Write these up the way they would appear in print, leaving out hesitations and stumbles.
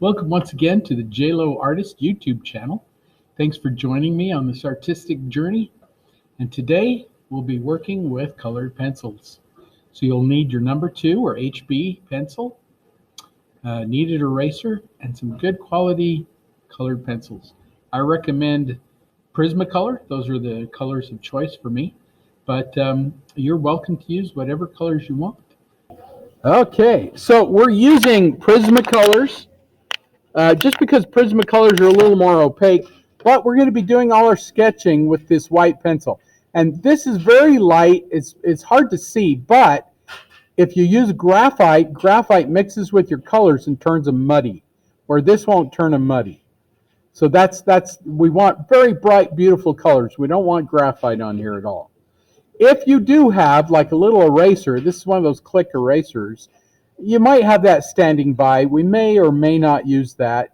Welcome once again to the J Lowe Artist YouTube channel. Thanks for joining me on this artistic journey. And today we'll be working with colored pencils. So you'll need your number 2 or HB pencil, kneaded eraser, and some good quality colored pencils. I recommend Prismacolor. Those are the colors of choice for me. But you're welcome to use whatever colors you want. Okay, so we're using Prismacolors. Just because Prismacolors are a little more opaque, but we're going to be doing all our sketching with this white pencil. And this is very light. It's hard to see, but if you use graphite, graphite mixes with your colors and turns them muddy, where this won't turn them muddy. So we want very bright, beautiful colors. We don't want graphite on here at all. If you do have like a little eraser, this is one of those click erasers, you might have that standing by. We may or may not use that.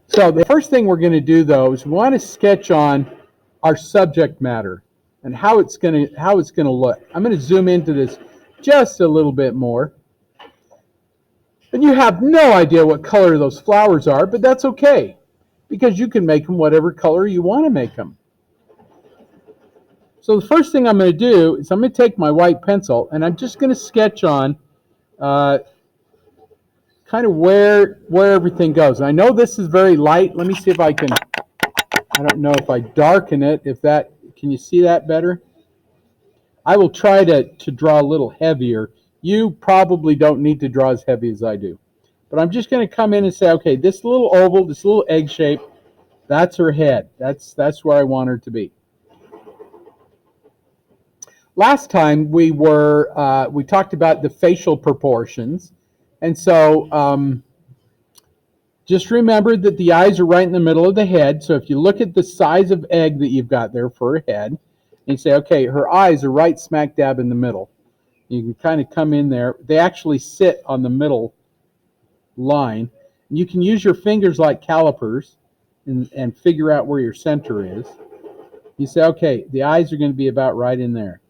So the first thing we're going to do, though, is we want to sketch on our subject matter and how it's going to look. I'm going to zoom into this just a little bit more. And you have no idea what color those flowers are, but that's okay, because you can make them whatever color you want to make them. So the first thing I'm going to do is I'm going to take my white pencil and I'm just going to sketch on kind of where everything goes. I know this is very light. Let me see if I can, I don't know if I darken it, can you see that better? I will try to draw a little heavier. You probably don't need to draw as heavy as I do. But I'm just going to come in and say, okay, this little oval, this little egg shape, that's her head. That's where I want her to be. Last time we talked about the facial proportions. And so just remember that the eyes are right in the middle of the head. So if you look at the size of egg that you've got there for her head, and you say, okay, her eyes are right smack dab in the middle. You can kind of come in there. They actually sit on the middle line. And you can use your fingers like calipers and figure out where your center is. You say, okay, the eyes are going to be about right in there.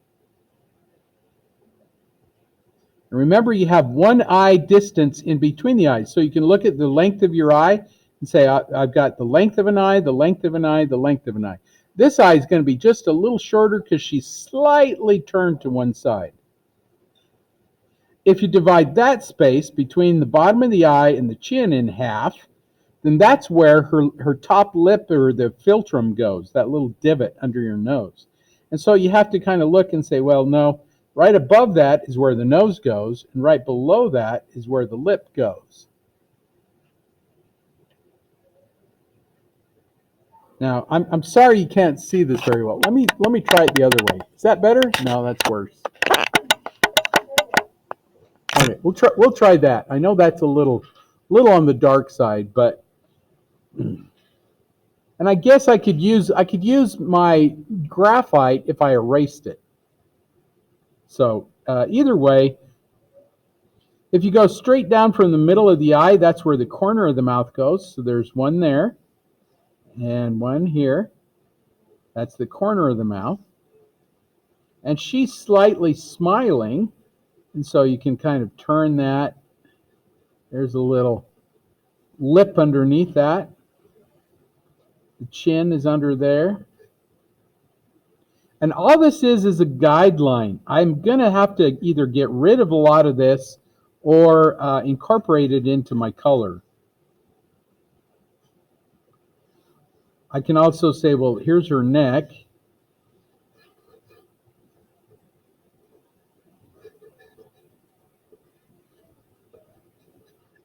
And remember, you have one eye distance in between the eyes. So you can look at the length of your eye and say, I've got the length of an eye, the length of an eye, the length of an eye. This eye is going to be just a little shorter because she's slightly turned to one side. If you divide that space between the bottom of the eye and the chin in half, then that's where her top lip or the philtrum goes, that little divot under your nose. And so you have to kind of look and say, well, no. Right above that is where the nose goes, and right below that is where the lip goes. Now, I'm sorry you can't see this very well. Let me try it the other way. Is that better? No, that's worse. Okay, we'll try that. I know that's a little on the dark side, but and I guess I could use my graphite if I erased it. So either way, if you go straight down from the middle of the eye, that's where the corner of the mouth goes. So there's one there and one here. That's the corner of the mouth. And she's slightly smiling, and so you can kind of turn that. There's a little lip underneath that. The chin is under there. And all this is a guideline. I'm going to have to either get rid of a lot of this or incorporate it into my color. I can also say, well, here's her neck.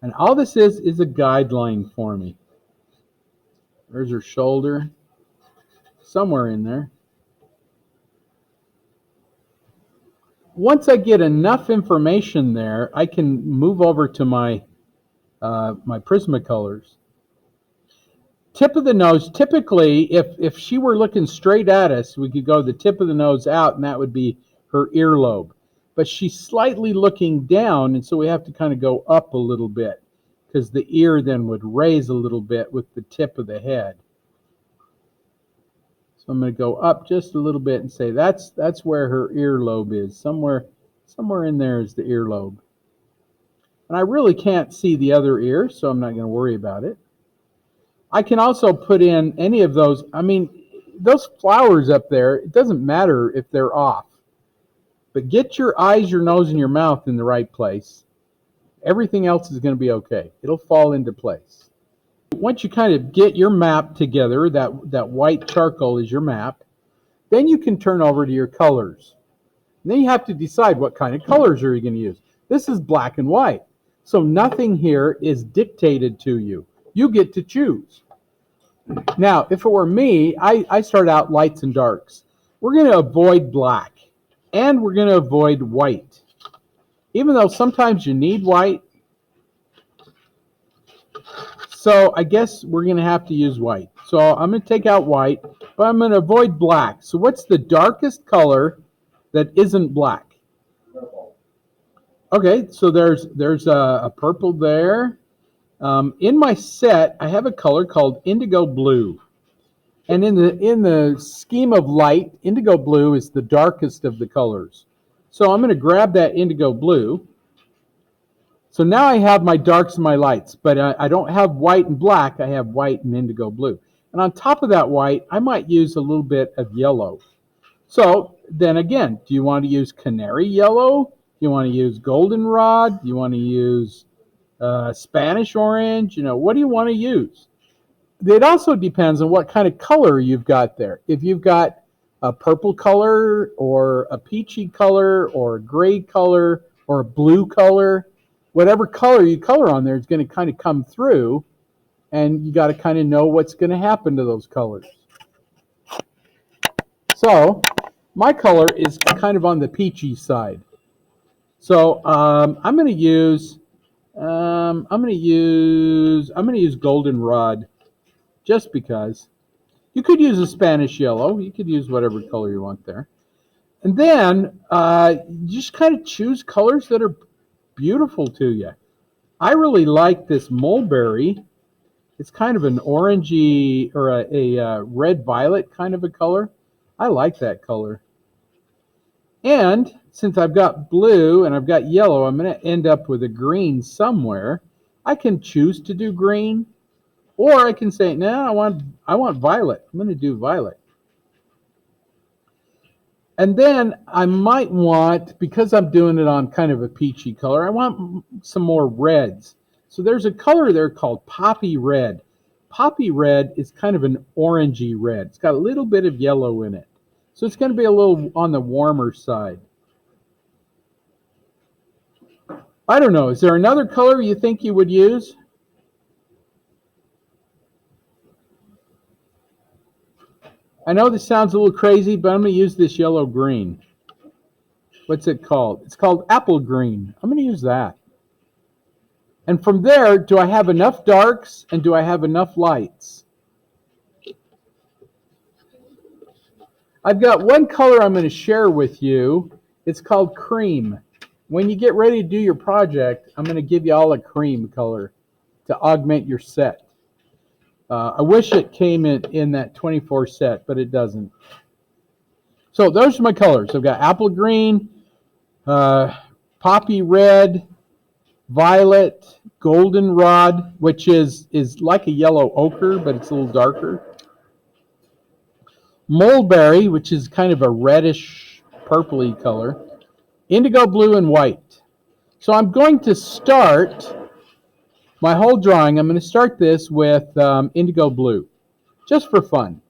And all this is a guideline for me. There's her shoulder, somewhere in there. Once I get enough information there, I can move over to my Prismacolors. Tip of the nose, typically, if she were looking straight at us, we could go the tip of the nose out, and that would be her earlobe. But she's slightly looking down, and so we have to kind of go up a little bit, because the ear then would raise a little bit with the tip of the head. So I'm going to go up just a little bit and say that's where her earlobe is. Somewhere in there is the earlobe. And I really can't see the other ear, so I'm not going to worry about it. I can also put in any of those. I mean, those flowers up there, it doesn't matter if they're off. But get your eyes, your nose, and your mouth in the right place. Everything else is going to be okay. It'll fall into place. Once you kind of get your map together, that white charcoal is your map, then you can turn over to your colors. And then you have to decide what kind of colors are you going to use. This is black and white. So nothing here is dictated to you. You get to choose. Now, if it were me, I start out lights and darks. We're going to avoid black, and we're going to avoid white. Even though sometimes you need white, so I guess we're going to have to use white. So I'm going to take out white, but I'm going to avoid black. So what's the darkest color that isn't black? Purple. Okay, so there's a purple there. In my set, I have a color called indigo blue. And in the scheme of light, indigo blue is the darkest of the colors. So I'm going to grab that indigo blue. So now I have my darks and my lights, but I don't have white and black. I have white and indigo blue. And on top of that white, I might use a little bit of yellow. So then again, do you want to use canary yellow? Do you want to use goldenrod? Do you want to use Spanish orange? What do you want to use? It also depends on what kind of color you've got there. If you've got a purple color or a peachy color or a gray color or a blue color, whatever color you color on there is going to kind of come through, and you got to kind of know what's going to happen to those colors. So my color is kind of on the peachy side. So I'm going to use goldenrod, just because. You could use a Spanish yellow. You could use whatever color you want there. And then just kind of choose colors that are beautiful to you. I really like this mulberry. It's kind of an orangey or a red violet kind of a color. I like that color. And since I've got blue and I've got yellow, I'm going to end up with a green somewhere. I can choose to do green, or I can say, no, I want violet. I'm going to do violet. And then I might want, because I'm doing it on kind of a peachy color, I want some more reds. So there's a color there called poppy red. Poppy red is kind of an orangey red. It's got a little bit of yellow in it. So it's going to be a little on the warmer side. I don't know. Is there another color you think you would use? I know this sounds a little crazy, but I'm going to use this yellow green. What's it called? It's called apple green. I'm going to use that. And from there, do I have enough darks and do I have enough lights? I've got one color I'm going to share with you. It's called cream. When you get ready to do your project, I'm going to give you all a cream color to augment your set. I wish it came in that 24 set, but it doesn't. So those are my colors. I've got apple green, poppy red, violet, goldenrod, which is like a yellow ochre, but it's a little darker. Mulberry, which is kind of a reddish purpley color. Indigo blue and white. So I'm going to start my whole drawing. I'm going to start this with indigo blue, just for fun.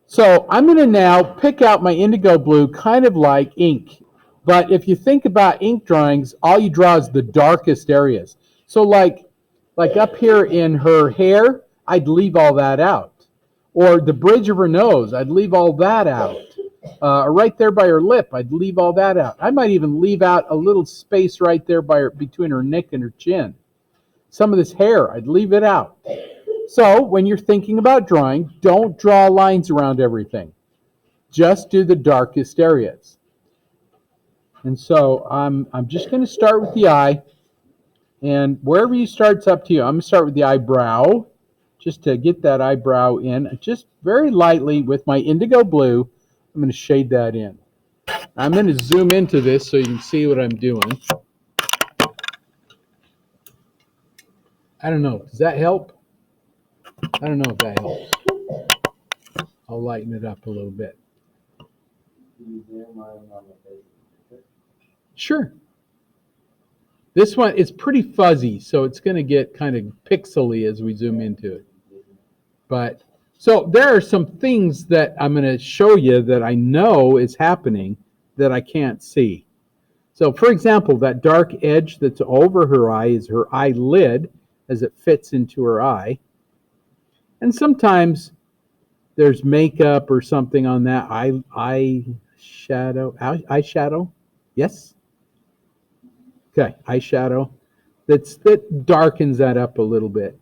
So I'm going to now pick out my indigo blue kind of like ink. But if you think about ink drawings, all you draw is the darkest areas. So like up here in her hair, I'd leave all that out. Or the bridge of her nose, I'd leave all that out. Right there by her lip, I'd leave all that out. I might even leave out a little space right there between her neck and her chin. Some of this hair, I'd leave it out. So when you're thinking about drawing, don't draw lines around everything. Just do the darkest areas. And so I'm just going to start with the eye. And wherever you start, it's up to you. I'm going to start with the eyebrow, just to get that eyebrow in. Just very lightly with my indigo blue, I'm going to shade that in. I'm going to zoom into this so you can see what I'm doing. I don't know. Does that help? I don't know if that helps. I'll lighten it up a little bit. Sure. This one is pretty fuzzy, so it's going to get kind of pixely as we zoom into it. But so there are some things that I'm going to show you that I know is happening that I can't see. So for example, that dark edge that's over her eye is her eyelid as it fits into her eye. And sometimes there's makeup or something on that eyeshadow. Yes? Okay, eyeshadow. That darkens that up a little bit.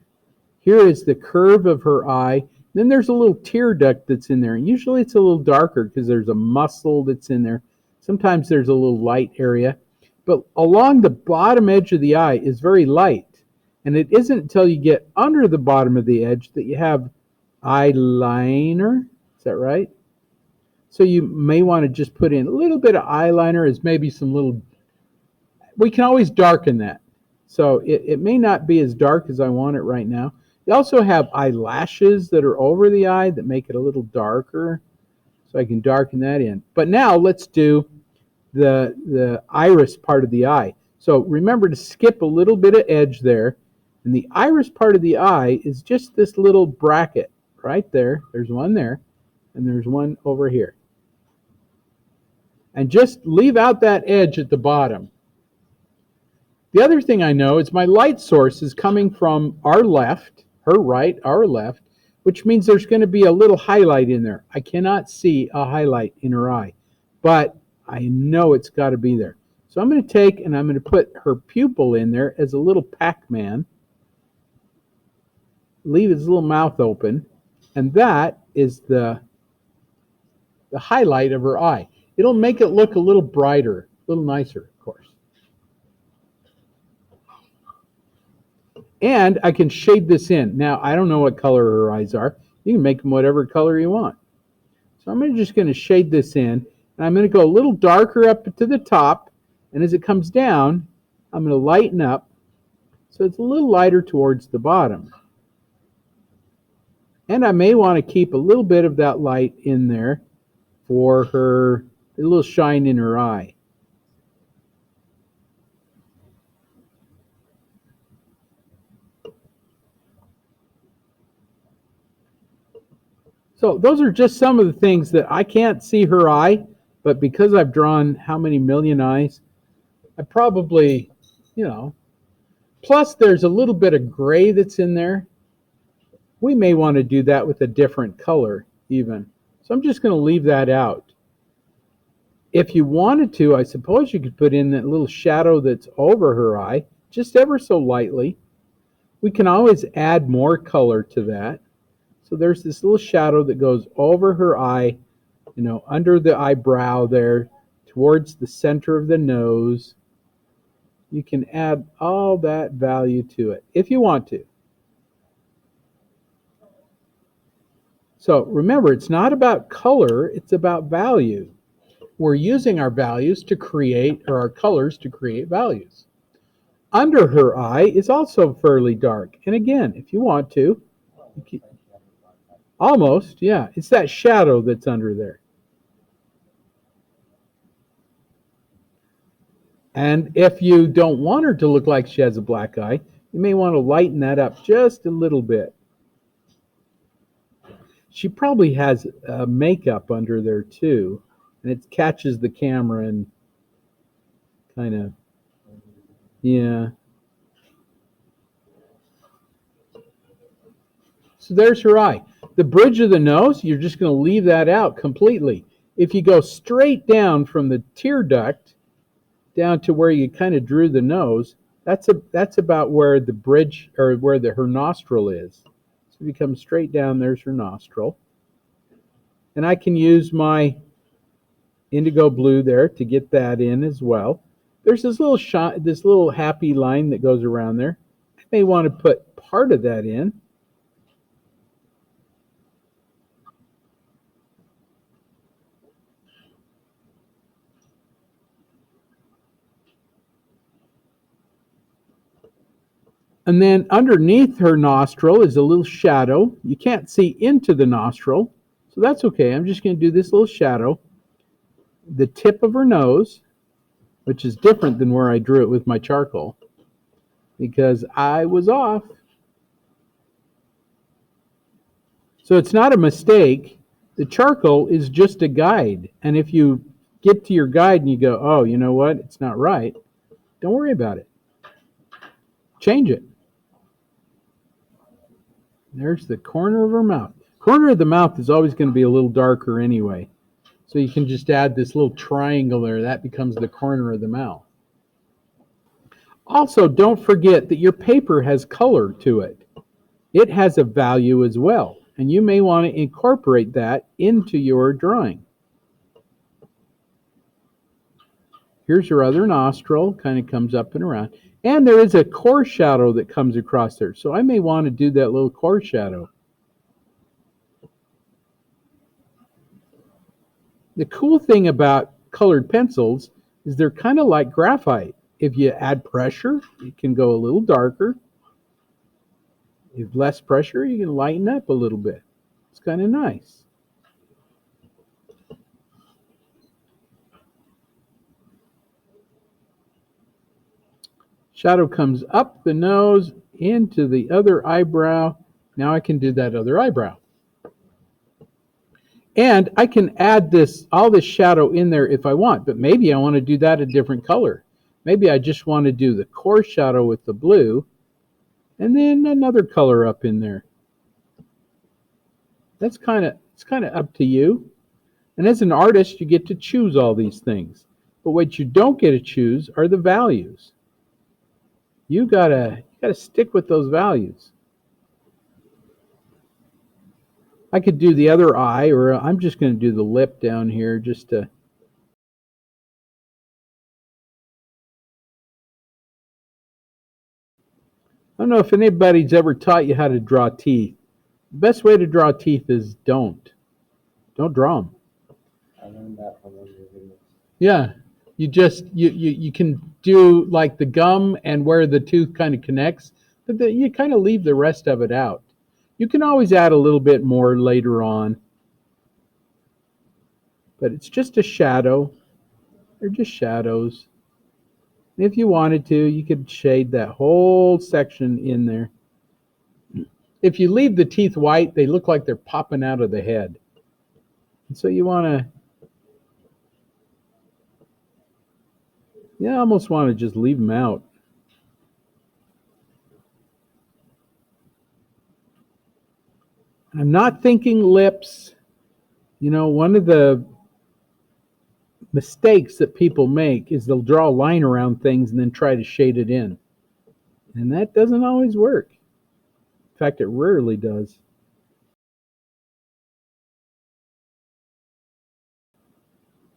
Here is the curve of her eye. Then there's a little tear duct that's in there. And usually it's a little darker because there's a muscle that's in there. Sometimes there's a little light area. But along the bottom edge of the eye is very light. And it isn't until you get under the bottom of the edge that you have eyeliner. Is that right? So you may want to just put in a little bit of eyeliner as maybe some little... We can always darken that. So it may not be as dark as I want it right now. You also have eyelashes that are over the eye that make it a little darker. So I can darken that in. But now let's do the iris part of the eye. So remember to skip a little bit of edge there. And the iris part of the eye is just this little bracket right there. There's one there. And there's one over here. And just leave out that edge at the bottom. The other thing I know is my light source is coming from our left, her right, our left, which means there's going to be a little highlight in there. I cannot see a highlight in her eye, but I know it's got to be there. So I'm going to take and I'm going to put her pupil in there as a little Pac-Man. Leave his little mouth open, and that is the highlight of her eye. It'll make it look a little brighter, a little nicer, of course. And I can shade this in. Now, I don't know what color her eyes are. You can make them whatever color you want. So I'm just going to shade this in. And I'm going to go a little darker up to the top. And as it comes down, I'm going to lighten up so it's a little lighter towards the bottom. And I may want to keep a little bit of that light in there for her, a little shine in her eye. So those are just some of the things that I can't see her eye, but because I've drawn how many million eyes, I probably, plus there's a little bit of gray that's in there. We may want to do that with a different color even. So I'm just going to leave that out. If you wanted to, I suppose you could put in that little shadow that's over her eye, just ever so lightly. We can always add more color to that. So there's this little shadow that goes over her eye, under the eyebrow there, towards the center of the nose. You can add all that value to it if you want to. So remember, it's not about color, it's about value. We're using our values to create, or our colors to create values. Under her eye is also fairly dark. And again, if you want to, almost, yeah, it's that shadow that's under there. And if you don't want her to look like she has a black eye, you may want to lighten that up just a little bit. She probably has makeup under there too, and it catches the camera and kind of, yeah. So there's her eye. The bridge of the nose, you're just going to leave that out completely. If you go straight down from the tear duct down to where you kind of drew the nose, that's about where the bridge, or where her nostril is. So if you come straight down, there's her nostril. And I can use my indigo blue there to get that in as well. There's this little happy line that goes around there. I may want to put part of that in. And then underneath her nostril is a little shadow. You can't see into the nostril, so that's okay. I'm just going to do this little shadow. The tip of her nose, which is different than where I drew it with my charcoal, because I was off. So it's not a mistake. The charcoal is just a guide. And if you get to your guide and you go, oh, you know what, it's not right, don't worry about it. Change it. There's the corner of her mouth. Corner of the mouth is always going to be a little darker anyway. So you can just add this little triangle there. That becomes the corner of the mouth. Also, don't forget that your paper has color to it. It has a value as well, and you may want to incorporate that into your drawing. Here's your other nostril, kind of comes up and around. And there is a core shadow that comes across there, so I may want to do that little core shadow. The cool thing about colored pencils is they're kind of like graphite. If you add pressure, it can go a little darker. If less pressure, you can lighten up a little bit. It's kind of nice. Shadow comes up the nose into the other eyebrow. Now I can do that other eyebrow. And I can add all this shadow in there if I want, but maybe I want to do that a different color. Maybe I just want to do the core shadow with the blue and then another color up in there. It's kind of up to you. And as an artist, you get to choose all these things. But what you don't get to choose are the values. You gotta stick with those values. I could do the other eye, or I'm just going to do the lip down here just to... I don't know if anybody's ever taught you how to draw teeth. The best way to draw teeth is don't draw them. I learned that from one of your videos. Yeah, you can do like the gum and where the tooth kind of connects, but you kind of leave the rest of it out. You can always add a little bit more later on, but it's just a shadow. They're just shadows. If you wanted to, you could shade that whole section in there. If you leave the teeth white, they look like they're popping out of the head. And so you want to, I almost want to just leave them out. I'm not thinking lips. You know, one of the mistakes that people make is they'll draw a line around things and then try to shade it in. And that doesn't always work. In fact, it rarely does.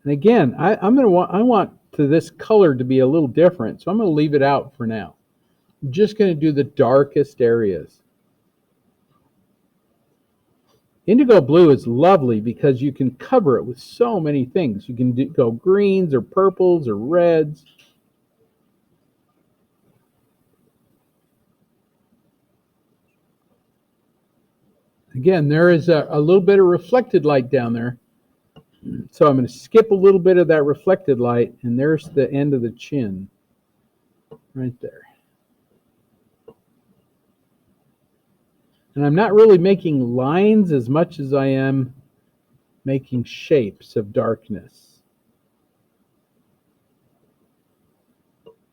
And again, I want this color to be a little different, so I'm going to leave it out for now. I'm just going to do the darkest areas. Indigo blue is lovely because you can cover it with so many things. You can go greens or purples or reds. Again, there is a little bit of reflected light down there. So I'm going to skip a little bit of that reflected light, and there's the end of the chin right there. And I'm not really making lines as much as I am making shapes of darkness.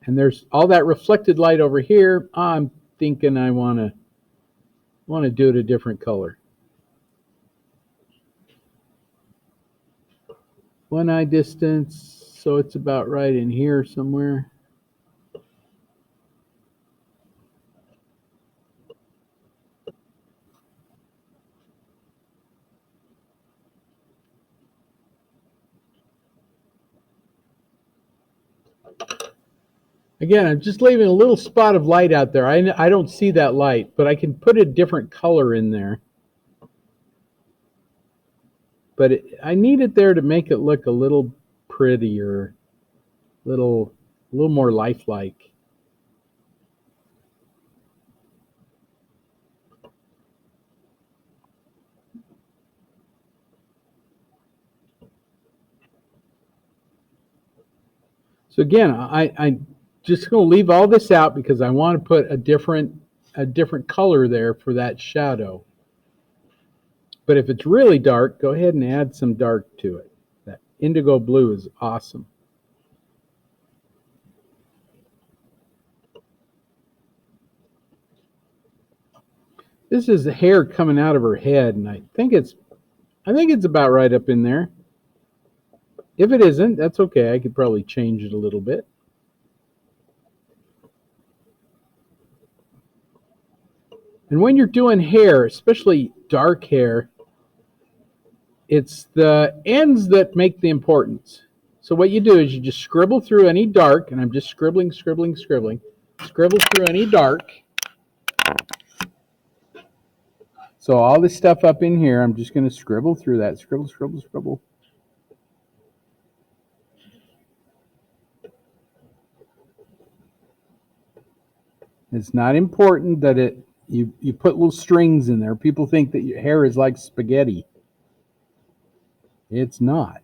And there's all that reflected light over here. I'm thinking I want to do it a different color. One eye distance, so it's about right in here somewhere. Again, I'm just leaving a little spot of light out there. I don't see that light, but I can put a different color in there. But I need it there to make it look a little prettier, a little more lifelike. So again, I just going to leave all this out because I want to put a different color there for that shadow. But if it's really dark, go ahead and add some dark to it. That indigo blue is awesome. This is the hair coming out of her head, and I think it's about right up in there. If it isn't, that's okay. I could probably change it a little bit. And when you're doing hair, especially dark hair, it's the ends that make the importance. So what you do is you just scribble through any dark, and I'm just scribbling. Scribble through any dark. So all this stuff up in here, I'm just going to scribble through that. Scribble. It's not important that you put little strings in there. People think that your hair is like spaghetti. It's not.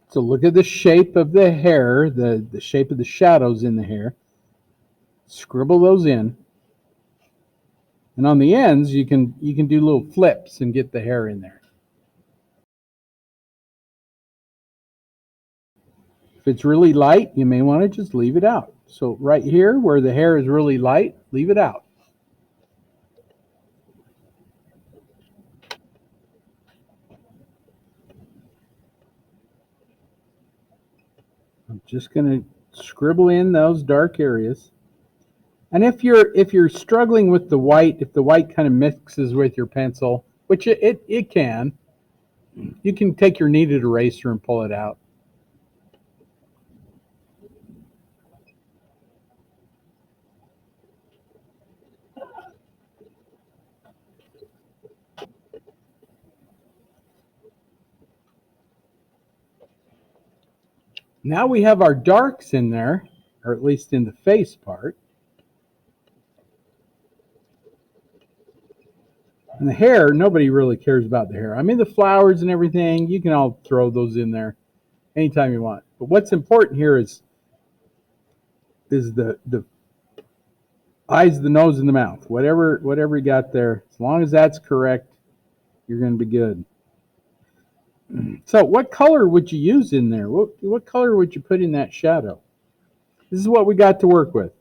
So look at the shape of the hair, the shape of the shadows in the hair. Scribble those in. And on the ends, you can do little flips and get the hair in there. If it's really light, you may want to just leave it out. So right here, where the hair is really light, leave it out. I'm just going to scribble in those dark areas. And if you're struggling with the white, if the white kind of mixes with your pencil, which it can, you can take your kneaded eraser and pull it out. Now we have our darks in there, or at least in the face part. And the hair, nobody really cares about the hair. I mean, the flowers and everything, you can all throw those in there anytime you want. But what's important here is the eyes, the nose, and the mouth. Whatever you got there, as long as that's correct, you're going to be good. So what color would you use in there? What color would you put in that shadow? This is what we got to work with.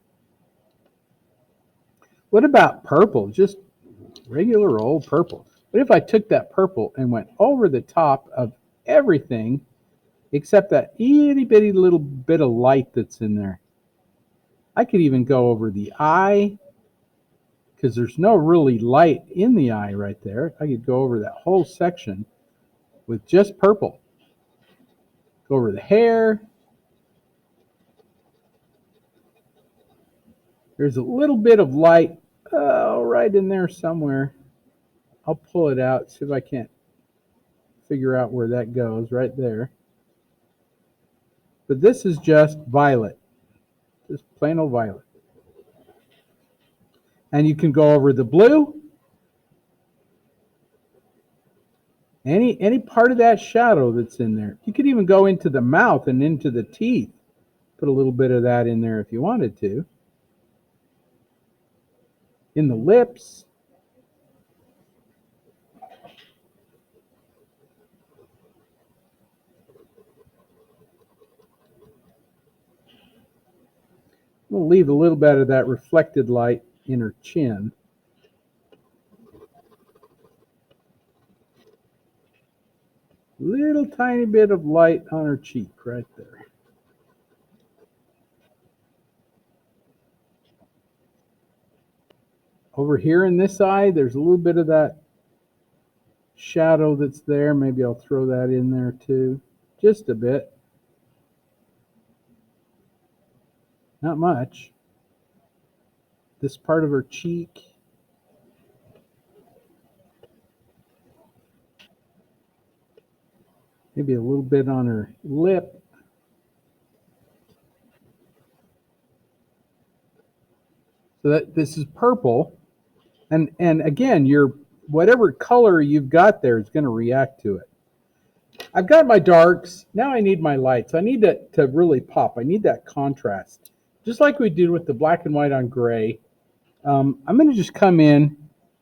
What about purple? Just regular old purple. What if I took that purple and went over the top of everything except that itty bitty little bit of light that's in there? I could even go over the eye because there's no really light in the eye right there. I could go over that whole section with just purple. Go over the hair. There's a little bit of light right in there somewhere. I'll pull it out, see if I can't figure out where that goes, right there. But this is just violet, just plain old violet. And you can go over the blue. Any part of that shadow that's in there. You could even go into the mouth and into the teeth. Put a little bit of that in there if you wanted to. In the lips. We'll leave a little bit of that reflected light in her chin. Little tiny bit of light on her cheek right there. Over here in this eye, there's a little bit of that shadow that's there. Maybe I'll throw that in there too. Just a bit. Not much. This part of her cheek. Maybe a little bit on her lip. So this is purple. And again, your whatever color you've got there is going to react to it. I've got my darks. Now I need my lights. I need to really pop. I need that contrast. Just like we did with the black and white on gray. I'm going to just come in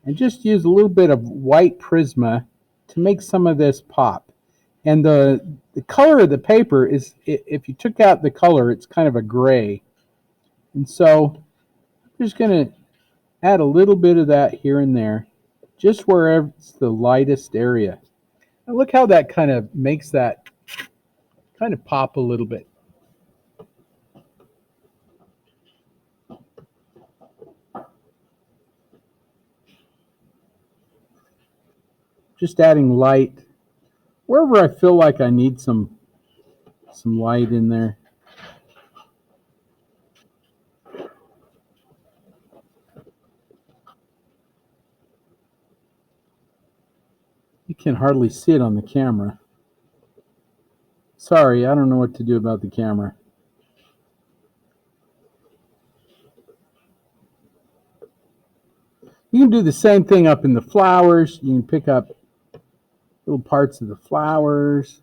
and just use a little bit of white Prisma to make some of this pop. And the color of the paper is, if you took out the color, it's kind of a gray. And so I'm just going to add a little bit of that here and there, just wherever it's the lightest area. And look how that kind of makes that kind of pop a little bit. Just adding light wherever I feel like I need some light in there. You can hardly see it on the camera. Sorry, I don't know what to do about the camera. You can do the same thing up in the flowers. You can pick up little parts of the flowers.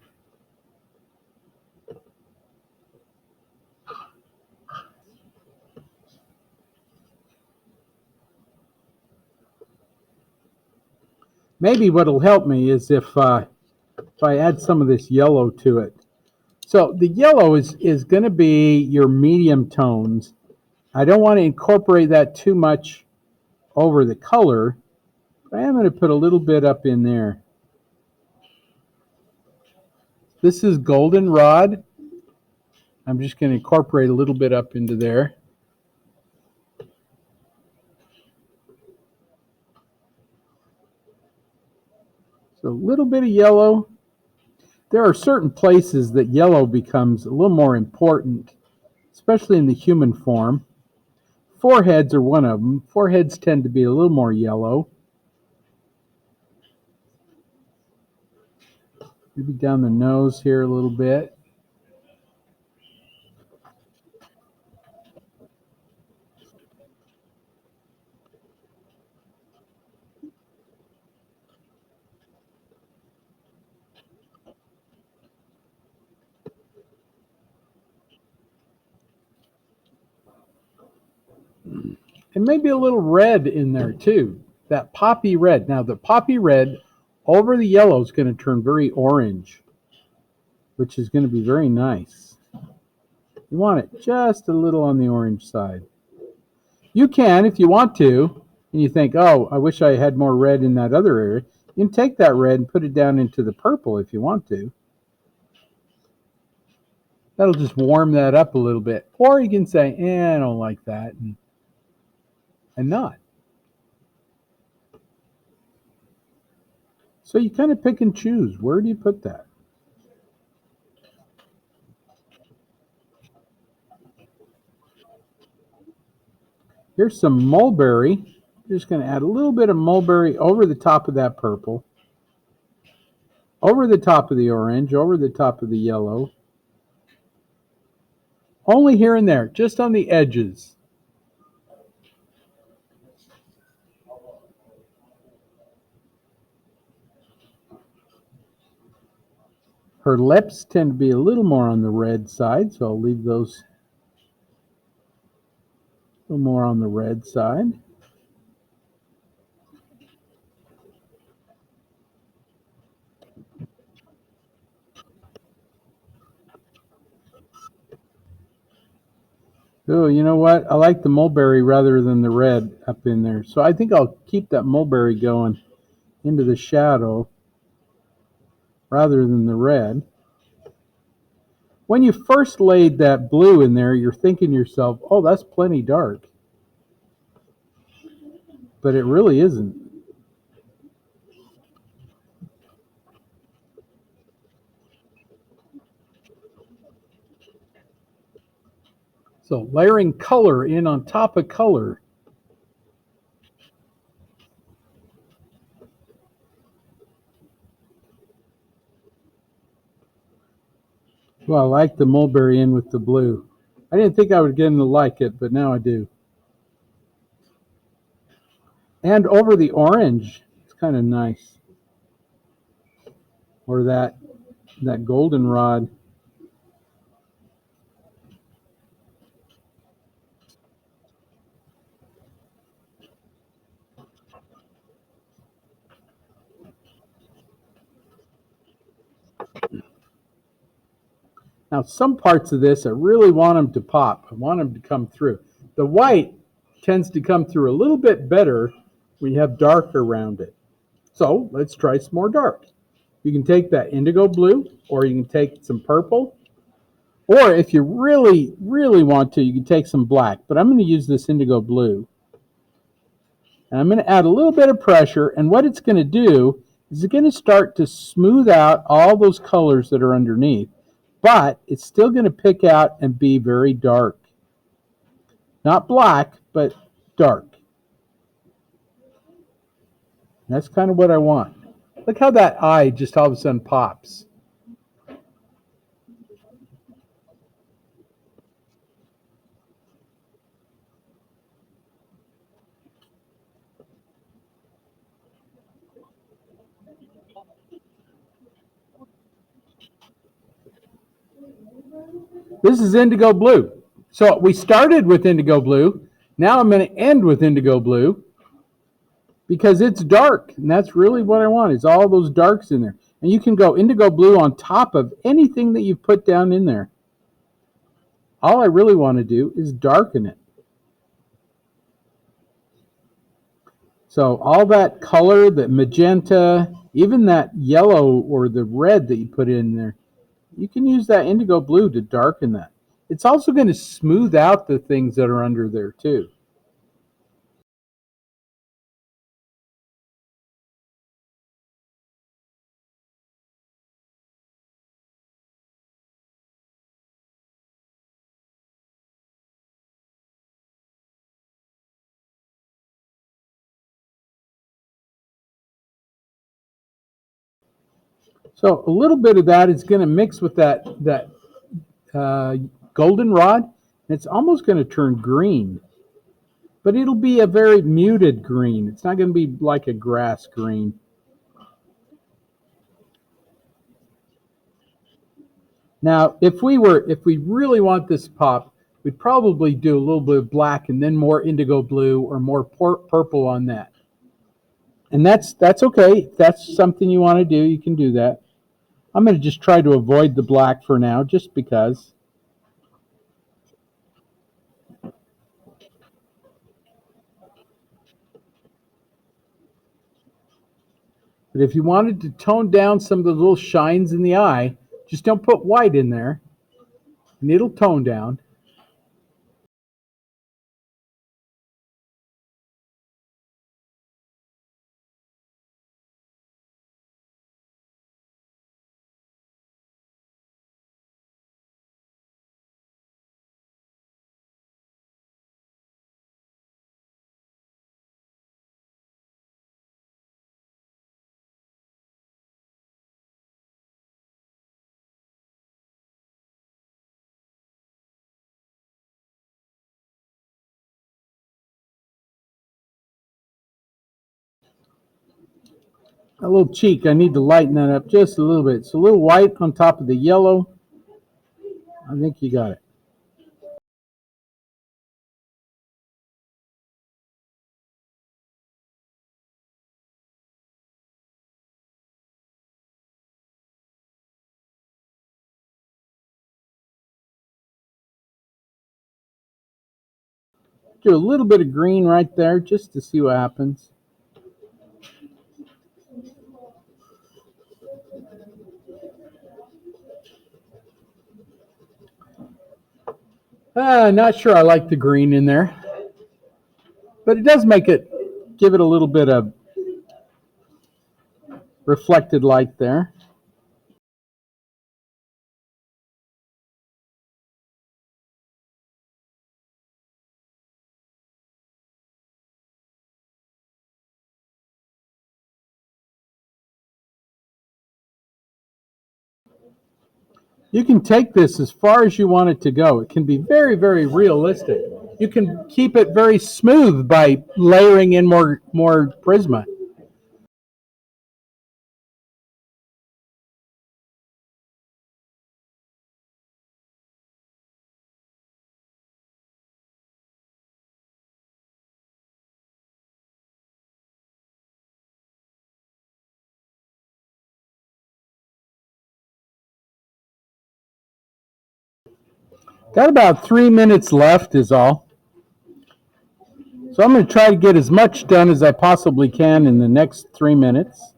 Maybe what'll help me is if I add some of this yellow to it. So the yellow is going to be your medium tones. I don't want to incorporate that too much over the color, but I am going to put a little bit up in there. This is goldenrod. I'm just going to incorporate a little bit up into there. So a little bit of yellow. There are certain places that yellow becomes a little more important, especially in the human form. Foreheads are one of them. Foreheads tend to be a little more yellow. Maybe down the nose here a little bit. And maybe a little red in there too. That poppy red. Now the poppy red over the yellow is going to turn very orange, which is going to be very nice. You want it just a little on the orange side. You can, if you want to, and you think, oh, I wish I had more red in that other area, you can take that red and put it down into the purple if you want to. That'll just warm that up a little bit. Or you can say, I don't like that, and not. So you kind of pick and choose. Where do you put that? Here's some mulberry. I'm just going to add a little bit of mulberry over the top of that purple, over the top of the orange, over the top of the yellow. Only here and there, just on the edges. Her lips tend to be a little more on the red side, so I'll leave those a little more on the red side. Oh, you know what? I like the mulberry rather than the red up in there. So I think I'll keep that mulberry going into the shadow rather than the red. When you first laid that blue in there, you're thinking to yourself, oh, that's plenty dark. But it really isn't. So layering color in on top of color. Well, I like the mulberry in with the blue. I didn't think I would get to like it, but now I do. And over the orange, it's kind of nice. Or that goldenrod. Now, some parts of this, I really want them to pop. I want them to come through. The white tends to come through a little bit better when you have dark around it. So let's try some more dark. You can take that indigo blue, or you can take some purple, or if you really, really want to, you can take some black. But I'm going to use this indigo blue. And I'm going to add a little bit of pressure, and what it's going to do is it's going to start to smooth out all those colors that are underneath, but it's still going to pick out and be very dark. Not black, but dark. And that's kind of what I want. Look how that eye just all of a sudden pops. This is indigo blue. So we started with indigo blue. Now I'm going to end with indigo blue because it's dark. And that's really what I want, is all those darks in there. And you can go indigo blue on top of anything that you put down in there. All I really want to do is darken it. So all that color, the magenta, even that yellow or the red that you put in there, you can use that indigo blue to darken that. It's also going to smooth out the things that are under there too. So a little bit of that is going to mix with that goldenrod, and it's almost going to turn green. But it'll be a very muted green. It's not going to be like a grass green. Now, if we really want this pop, we'd probably do a little bit of black and then more indigo blue or more purple on that. And that's okay. If that's something you want to do, you can do that. I'm going to just try to avoid the black for now, just because. But if you wanted to tone down some of the little shines in the eye, just don't put white in there, and it'll tone down. A little cheek, I need to lighten that up just a little bit. So a little white on top of the yellow. I think you got it. Do a little bit of green right there just to see what happens. Not sure I like the green in there, but it does give it a little bit of reflected light there. You can take this as far as you want it to go. It can be very, very realistic. you can keep it very smooth by layering in more Prisma. Got about 3 minutes left is all. So I'm going to try to get as much done as I possibly can in the next 3 minutes.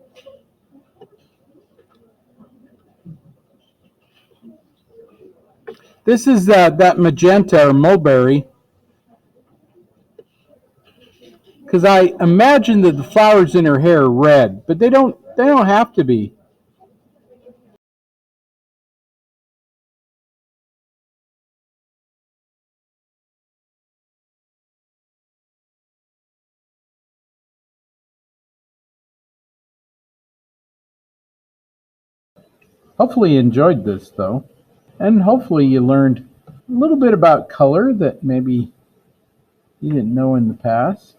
This is that magenta or mulberry, because I imagine that the flowers in her hair are red, but they don't have to be. Hopefully you enjoyed this though, and hopefully you learned a little bit about color that maybe you didn't know in the past.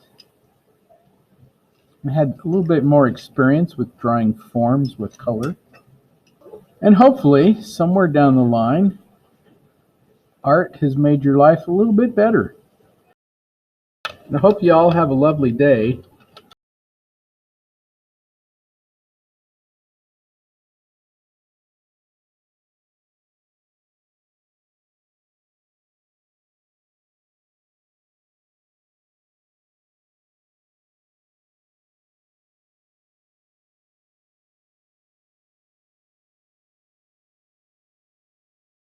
I had a little bit more experience with drawing forms with color. And hopefully, somewhere down the line, art has made your life a little bit better. And I hope you all have a lovely day.